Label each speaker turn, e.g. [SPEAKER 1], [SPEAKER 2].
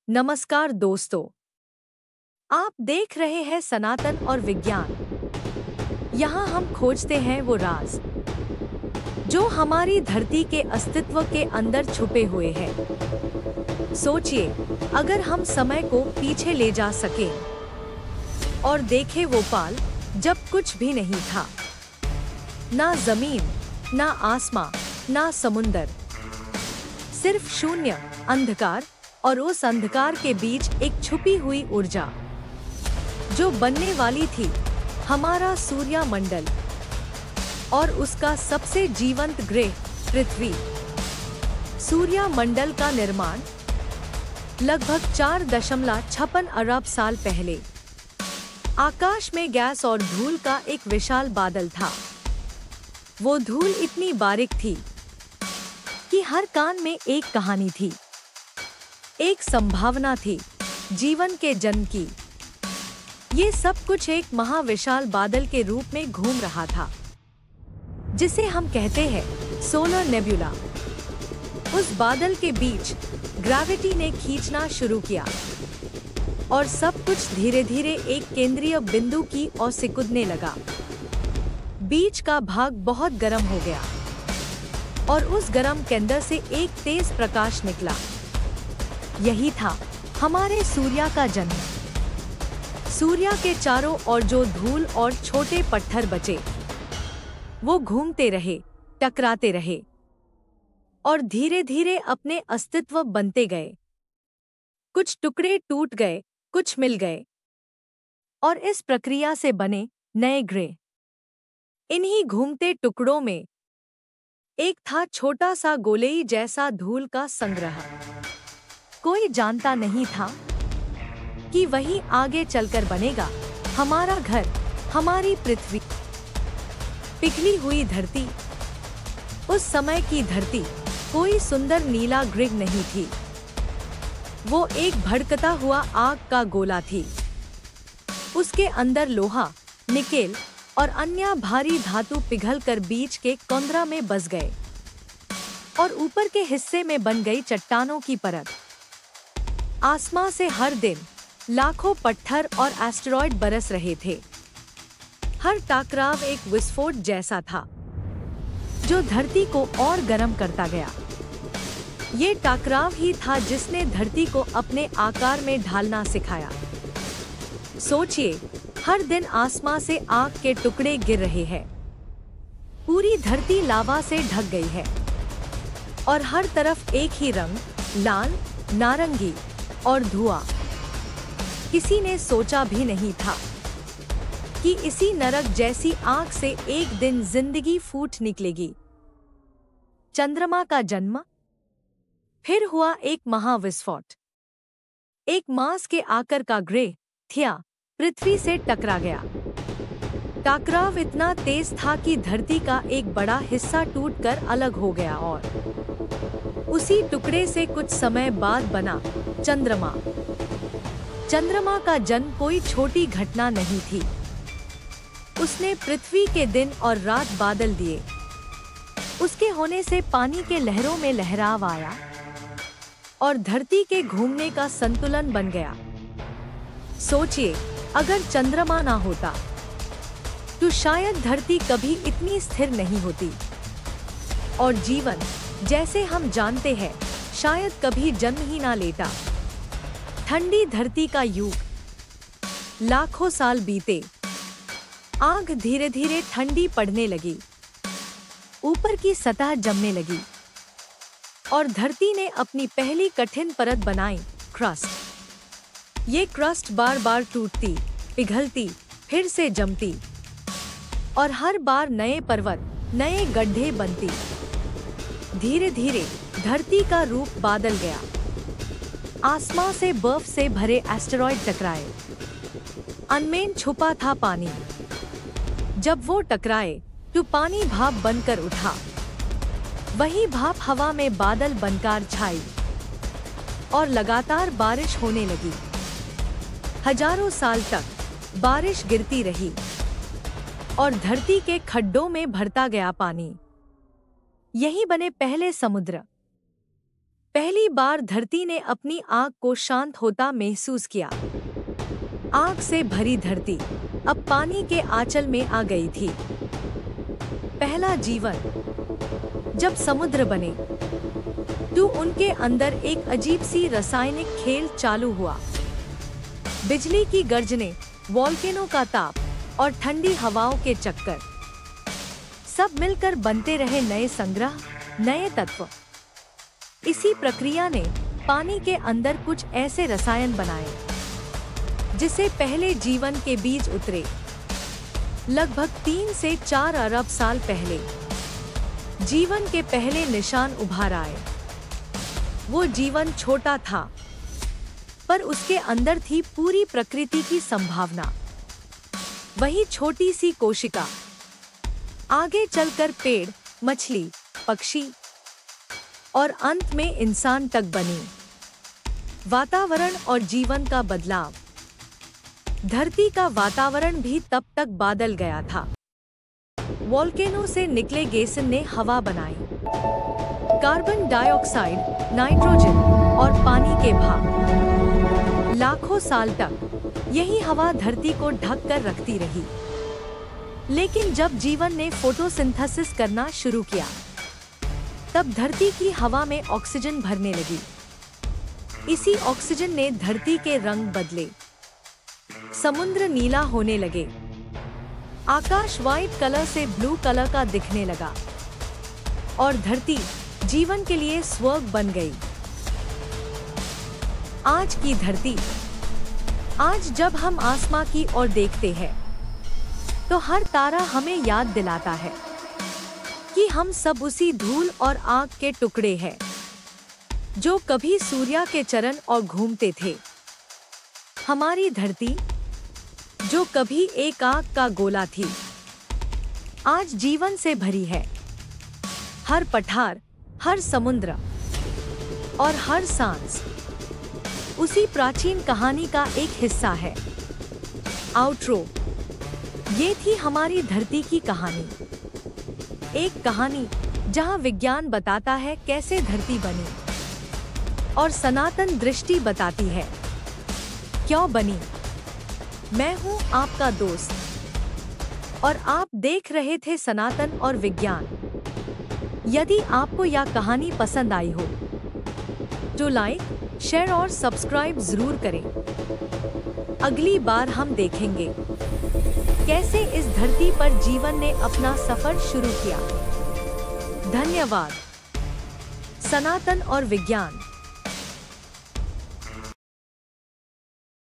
[SPEAKER 1] नमस्कार दोस्तों, आप देख रहे हैं सनातन और विज्ञान। यहाँ हम खोजते हैं वो राज जो हमारी धरती के अस्तित्व के अंदर छुपे हुए हैं। सोचिए, अगर हम समय को पीछे ले जा सकें और देखें वो पल जब कुछ भी नहीं था, ना जमीन, ना आसमां, ना समुंदर, सिर्फ शून्य, अंधकार, और उस अंधकार के बीच एक छुपी हुई ऊर्जा जो बनने वाली थी हमारा सूर्यमंडल और उसका सबसे जीवंत ग्रह पृथ्वी। सूर्यमंडल का निर्माण लगभग 4.56 अरब साल पहले आकाश में गैस और धूल का एक विशाल बादल था। वो धूल इतनी बारीक थी कि हर कान में एक कहानी थी, एक संभावना थी जीवन के जन्म की। ये सब कुछ एक महाविशाल बादल के रूप में घूम रहा था, जिसे हम कहते हैं सोलर नेब्यूला। उस बादल के बीच ग्रेविटी ने खींचना शुरू किया और सब कुछ धीरे धीरे एक केंद्रीय बिंदु की ओर सिकुड़ने लगा। बीच का भाग बहुत गर्म हो गया और उस गर्म केंद्र से एक तेज प्रकाश निकला। यही था हमारे सूर्य का जन्म। सूर्य के चारों ओर जो धूल और छोटे पत्थर बचे, वो घूमते रहे, टकराते रहे और धीरे धीरे अपने अस्तित्व बनते गए। कुछ टुकड़े टूट गए, कुछ मिल गए और इस प्रक्रिया से बने नए ग्रह। इन्हीं घूमते टुकड़ों में एक था छोटा सा गोलेई जैसा धूल का संग्रह। कोई जानता नहीं था कि वही आगे चलकर बनेगा हमारा घर, हमारी पृथ्वी। पिघली हुई धरती। उस समय की धरती कोई सुंदर नीला ग्रह नहीं थी, वो एक भड़कता हुआ आग का गोला थी। उसके अंदर लोहा, निकेल और अन्य भारी धातु पिघलकर बीच के कोंदरा में बस गए और ऊपर के हिस्से में बन गई चट्टानों की परत। आसमां से हर दिन लाखों पत्थर और एस्टेरॉयड बरस रहे थे। हर टकराव एक विस्फोट जैसा था जो धरती को और गर्म करता गया। ये टकराव ही था जिसने धरती को अपने आकार में ढालना सिखाया। सोचिए, हर दिन आसमां से आग के टुकड़े गिर रहे हैं। पूरी धरती लावा से ढक गई है और हर तरफ एक ही रंग, लाल, नारंगी और धुआं। किसी ने सोचा भी नहीं था कि इसी नरक जैसी आग से एक दिन जिंदगी फूट निकलेगी। चंद्रमा का जन्म। फिर हुआ एक महाविस्फोट। एक मास के आकार का ग्रह थिया पृथ्वी से टकरा गया। टकराव इतना तेज था कि धरती का एक बड़ा हिस्सा टूटकर अलग हो गया और उसी टुकड़े से कुछ समय बाद बना चंद्रमा। चंद्रमा का जन्म कोई छोटी घटना नहीं थी। उसने पृथ्वी के दिन और रात बादल दिए। उसके होने से पानी के लहरों में लहराव आया और धरती के घूमने का संतुलन बन गया। सोचिए, अगर चंद्रमा ना होता तो शायद धरती कभी इतनी स्थिर नहीं होती और जीवन जैसे हम जानते हैं शायद कभी जन्म ही ना लेता। ठंडी धरती का युग। लाखों साल बीते। आग धीरे धीरे ठंडी पड़ने लगी, ऊपर की सतह जमने लगी और धरती ने अपनी पहली कठिन परत बनाई, क्रस्ट। ये क्रस्ट बार बार टूटती, पिघलती, फिर से जमती और हर बार नए पर्वत, नए गड्ढे बनती। धीरे धीरे धरती का रूप बदल गया। आसमां से बर्फ से भरे एस्टेरॉयड टकराए। अनमेन छुपा था पानी। जब वो टकराए तो पानी भाप बनकर उठा। वही भाप हवा में बादल बनकर छाई और लगातार बारिश होने लगी। हजारों साल तक बारिश गिरती रही और धरती के खड्डों में भरता गया पानी। यही बने पहले समुद्र। पहली बार धरती ने अपनी आग को शांत होता महसूस किया। आग से भरी धरती अब पानी के आंचल में आ गई थी। पहला जीवन। जब समुद्र बने तो उनके अंदर एक अजीब सी रासायनिक खेल चालू हुआ। बिजली की गर्जनें, वोल्केनो का ताप और ठंडी हवाओं के चक्कर, सब मिलकर बनते रहे नए संग्रह, नए तत्व। इसी प्रक्रिया ने पानी के अंदर कुछ ऐसे रसायन बनाए जिसे पहले जीवन के बीज उतरे। लगभग 3 से 4 अरब साल पहले जीवन के पहले निशान उभार आए। वो जीवन छोटा था, पर उसके अंदर थी पूरी प्रकृति की संभावना। वही छोटी सी कोशिका आगे चलकर पेड़, मछली, पक्षी और अंत में इंसान तक बनी। वातावरण और जीवन का बदलाव। धरती का वातावरण भी तब तक बदल गया था। वोल्केनो से निकले गैस ने हवा बनाई। कार्बन डाइऑक्साइड, नाइट्रोजन और पानी के भाप। लाखों साल तक यही हवा धरती को ढक कर रखती रही। लेकिन जब जीवन ने फोटोसिंथेसिस करना शुरू किया, तब धरती की हवा में ऑक्सीजन भरने लगी। इसी ऑक्सीजन ने धरती के रंग बदले। समुद्र नीला होने लगे। आकाश व्हाइट कलर से ब्लू कलर का दिखने लगा और धरती जीवन के लिए स्वर्ग बन गई। आज की धरती। आज जब हम आसमां की ओर देखते हैं, तो हर तारा हमें याद दिलाता है कि हम सब उसी धूल और आग के टुकड़े हैं जो कभी सूर्य के चरण और घूमते थे। हमारी धरती, जो कभी एक आग का गोला थी, आज जीवन से भरी है। हर पठार, हर समुद्र और हर सांस उसी प्राचीन कहानी का एक हिस्सा है। आउटरो। ये थी हमारी धरती की कहानी। एक कहानी जहां विज्ञान बताता है कैसे धरती बनी और सनातन दृष्टि बताती है क्यों बनी। मैं हूं आपका दोस्त और आप देख रहे थे सनातन और विज्ञान। यदि आपको यह कहानी पसंद आई हो तो लाइक, शेयर और सब्सक्राइब जरूर करें। अगली बार हम देखेंगे कैसे इस धरती पर जीवन ने अपना सफर शुरू किया। धन्यवाद। सनातन और विज्ञान।